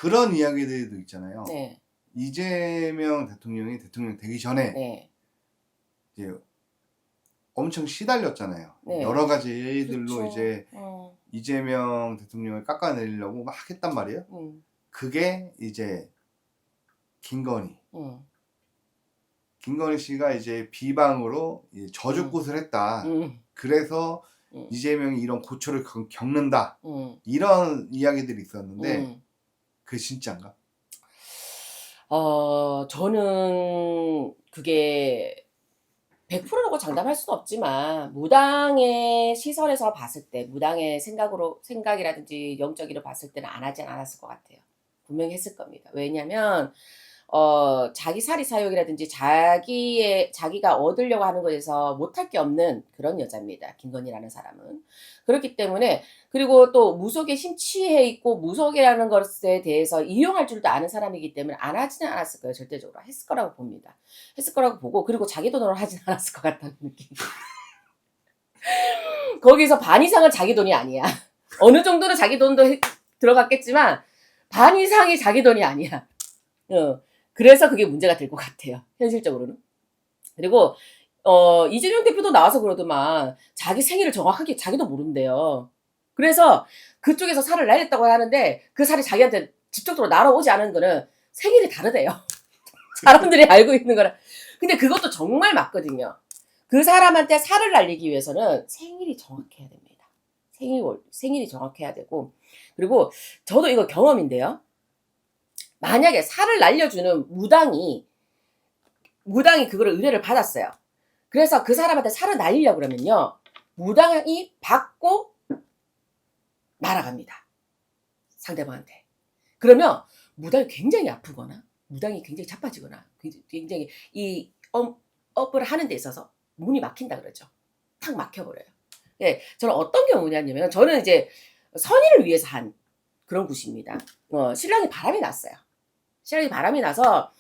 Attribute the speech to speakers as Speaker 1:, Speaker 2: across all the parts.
Speaker 1: 그런 이야기들도 있잖아요.
Speaker 2: 네.
Speaker 1: 이재명 대통령이 대통령 되기 전에
Speaker 2: 네.
Speaker 1: 이제 엄청 시달렸잖아요.
Speaker 2: 네.
Speaker 1: 여러 가지 일들로
Speaker 2: 그렇죠.
Speaker 1: 이제 이재명 대통령을 깎아내리려고 막 했단 말이에요. 그게 이제 김건희 씨가 이제 비방으로 저주굿을 했다. 그래서 이재명이 이런 고초를 겪는다. 이런 이야기들이 있었는데 그게 진짜인가?
Speaker 2: 저는 그게 100%라고 장담할 수는 없지만 무당의 시선에서 봤을 때, 무당의 생각이라든지 영적으로 봤을 때는 안 하진 않았을 것 같아요. 분명히 했을 겁니다. 왜냐면 자기 사리 사욕이라든지 자기가 얻으려고 하는 것에서 못할 게 없는 그런 여자입니다. 김건희라는 사람은. 그렇기 때문에, 그리고 또 무속에 심취해 있고 무속이라는 것에 대해서 이용할 줄도 아는 사람이기 때문에 안 하지는 않았을 거예요. 절대적으로. 했을 거라고 봅니다. 했을 거라고 보고, 그리고 자기 돈으로 하진 않았을 것 같다는 느낌. 거기서 반 이상은 자기 돈이 아니야. 어느 정도는 자기 돈도 들어갔겠지만 반 이상이 자기 돈이 아니야. 그래서 그게 문제가 될 것 같아요. 현실적으로는. 그리고 이재명 대표도 나와서 그러더만 자기 생일을 정확하게 자기도 모른대요. 그래서 그쪽에서 살을 날렸다고 하는데 그 살이 자기한테 직접적으로 날아오지 않은 거는 생일이 다르대요. 사람들이 알고 있는 거라. 근데 그것도 정말 맞거든요. 그 사람한테 살을 날리기 위해서는 생일이 정확해야 됩니다. 생일이 정확해야 되고, 그리고 저도 이거 경험인데요. 만약에 살을 날려주는 무당이 그거를 의뢰를 받았어요. 그래서 그 사람한테 살을 날리려고 그러면요, 무당이 받고 날아갑니다. 상대방한테. 그러면 무당이 굉장히 아프거나 무당이 굉장히 자빠지거나 굉장히 이 업을 하는 데 있어서 문이 막힌다 그러죠. 탁 막혀버려요. 예, 저는 어떤 경우냐면, 저는 이제 선의를 위해서 한 그런 굿입니다. 신랑이 바람이 났어요. 신랑이 바람이 나서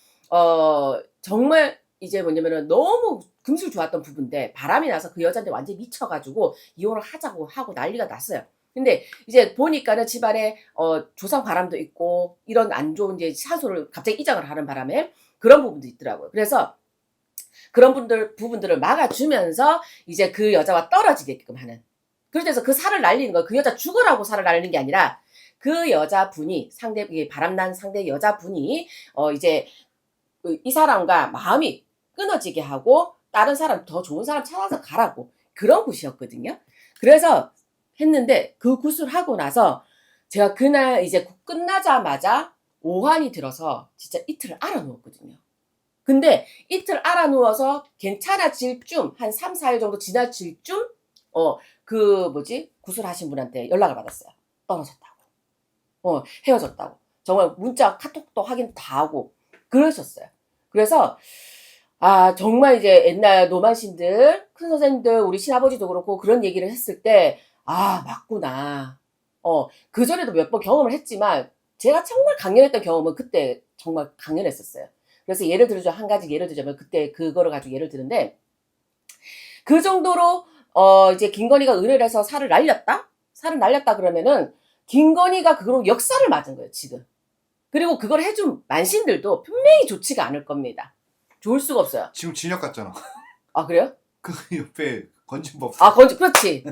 Speaker 2: 정말 이제 뭐냐면은 너무 금술 좋았던 부부인데 바람이 나서 그 여자한테 완전히 미쳐가지고 이혼을 하자고 하고 난리가 났어요. 근데 이제 보니까는 집안에 조상 바람도 있고 이런 안 좋은 이제 사소를 갑자기 이장을 하는 바람에 그런 부분도 있더라고요. 그래서 그런 부분들을 막아주면서 이제 그 여자와 떨어지게끔 하는. 그래서 그 살을 날리는 거, 그 여자 죽으라고 살을 날리는 게 아니라 그 여자분이 바람난 상대 여자분이 이제 이 사람과 마음이 끊어지게 하고 다른 사람, 더 좋은 사람 찾아서 가라고, 그런 굿이었거든요. 그래서 했는데 그 굿을 하고 나서 제가 그날 이제 끝나자마자 오한이 들어서 진짜 이틀을 알아누웠거든요. 근데 이틀 알아누워서 괜찮아질 쯤, 한 3, 4일 정도 지나칠 쯤 굿을 하신 분한테 연락을 받았어요. 떨어졌다고. 헤어졌다고. 정말 문자, 카톡도 확인 다 하고 그러셨어요. 그래서 정말 이제 옛날 노만신들, 큰 선생님들, 우리 친아버지도 그렇고 그런 얘기를 했을 때 맞구나. 그전에도 몇 번 경험을 했지만 제가 정말 강렬했던 경험은 그때 정말 강렬했었어요. 그래서 한 가지 예를 들자면, 그때 그거를 가지고 예를 드는데, 그 정도로 이제 김건희가 의뢰를 해서 살을 날렸다 그러면은 김건희가 그거로 역사를 맞은 거예요, 지금. 그리고 그걸 해준 만신들도 분명히 좋지가 않을 겁니다. 좋을 수가 없어요.
Speaker 1: 지금 진역 같잖아.
Speaker 2: 아, 그래요?
Speaker 1: 그 옆에 건진법.
Speaker 2: 그렇지.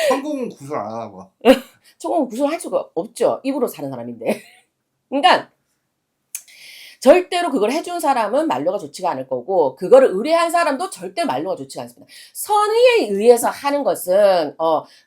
Speaker 1: 천공은 구설 안 하고.
Speaker 2: 천공은 구설할 수가 없죠. 입으로 사는 사람인데. 그러니까 절대로 그걸 해준 사람은 말로가 좋지가 않을 거고, 그거를 의뢰한 사람도 절대 말로가 좋지가 않습니다. 선의에 의해서 하는 것은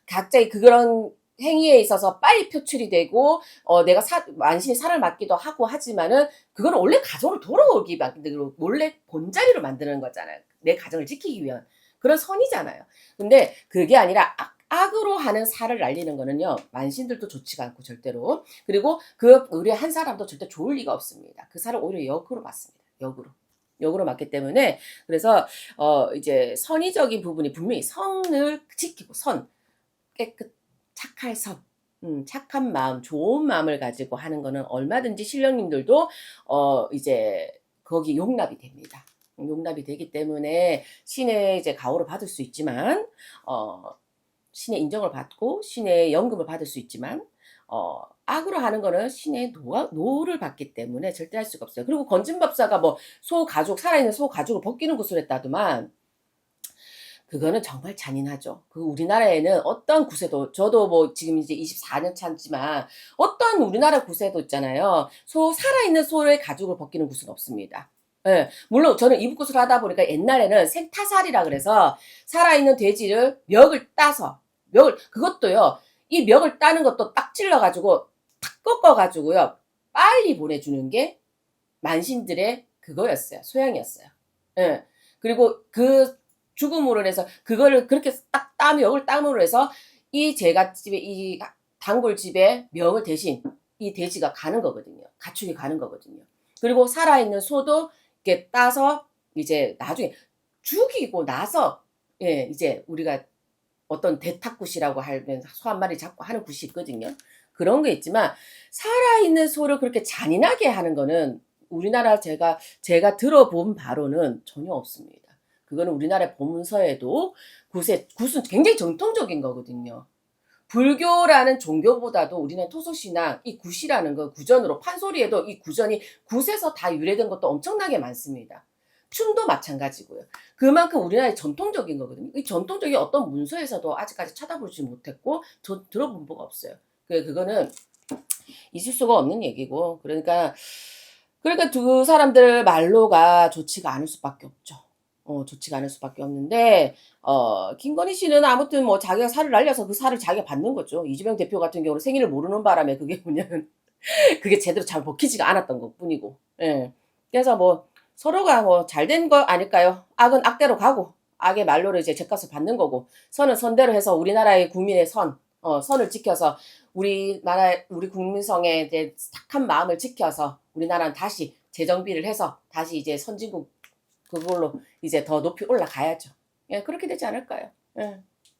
Speaker 2: 각자의 그런 행위에 있어서 빨리 표출이 되고 내가 만신이 살을 맞기도 하고 하지만은 그거는 원래 가정으로 돌아오기 만들고 원래 본자리로 만드는 거잖아요. 내 가정을 지키기 위한 그런 선이잖아요. 근데 그게 아니라 악으로 하는 살을 날리는 거는요, 만신들도 좋지가 않고 절대로. 그리고 그 의뢰한 사람도 절대 좋을 리가 없습니다. 그 살을 오히려 역으로 맞습니다. 역으로 맞기 때문에. 그래서 이제 선의적인 부분이 분명히 선을 지키고, 착할 선, 착한 마음, 좋은 마음을 가지고 하는 거는 얼마든지 신령님들도 이제 거기 용납이 됩니다. 용납이 되기 때문에 신의 이제 가호를 받을 수 있지만 신의 인정을 받고 신의 연금을 받을 수 있지만 악으로 하는 거는 신의 노를 받기 때문에 절대 할 수가 없어요. 그리고 건진법사가 뭐 살아있는 소 가죽을 벗기는 구슬했다더만, 그거는 정말 잔인하죠. 그 우리나라에는 어떤 구세도, 저도 뭐 지금 이제 24년 차지만 어떤 우리나라 구세도 있잖아요. 살아있는 소의 가죽을 벗기는 구슬은 없습니다. 예, 물론 저는 이북구슬 하다 보니까 옛날에는 생타살이라 그래서 살아있는 돼지를 그것도요, 이 멱을 따는 것도 딱 찔러가지고 탁 꺾어가지고요, 빨리 보내주는 게 만신들의 그거였어요. 소양이었어요. 예. 그리고 그 죽음으로 해서 그거를 그렇게 딱 멱을 땀으로 해서 이 제갓집에, 이 단골집에 명을 대신 이 돼지가 가는 거거든요. 가축이 가는 거거든요. 그리고 살아있는 소도 이렇게 따서 이제 나중에 죽이고 나서, 예, 이제 우리가 어떤 대탁굿이라고 하면 소 한 마리 잡고 하는 굿이 있거든요. 그런 게 있지만 살아있는 소를 그렇게 잔인하게 하는 거는 우리나라 제가 들어본 바로는 전혀 없습니다. 그거는 우리나라 보문서에도 굿은 굉장히 정통적인 거거든요. 불교라는 종교보다도 우리는 토속신앙, 이 굿이라는 거, 구전으로 판소리에도 이 구전이 굿에서 다 유래된 것도 엄청나게 많습니다. 춤도 마찬가지고요. 그만큼 우리나라의 전통적인 거거든요. 이 전통적인 어떤 문서에서도 아직까지 찾아보지 못했고 들어본 바가 없어요. 그거는 있을 수가 없는 얘기고, 그러니까 두 사람들 말로가 좋지가 않을 수밖에 없죠. 좋지가 않을 수밖에 없는데, 김건희 씨는 아무튼 뭐 자기가 살을 날려서 그 살을 자기가 받는 거죠. 이재명 대표 같은 경우는 생일을 모르는 바람에 그게 뭐냐면 그게 제대로 잘 먹히지가 않았던 것 뿐이고. 예. 그래서 뭐 서로가 뭐 잘된 거 아닐까요? 악은 악대로 가고, 악의 말로를 이제 죗값을 받는 거고, 선은 선대로 해서 우리나라의 국민의 선을 지켜서 우리 국민성의 이제 착한 마음을 지켜서 우리나라는 다시 재정비를 해서 다시 이제 선진국 그걸로 이제 더 높이 올라가야죠. 예, 그렇게 되지 않을까요? 예.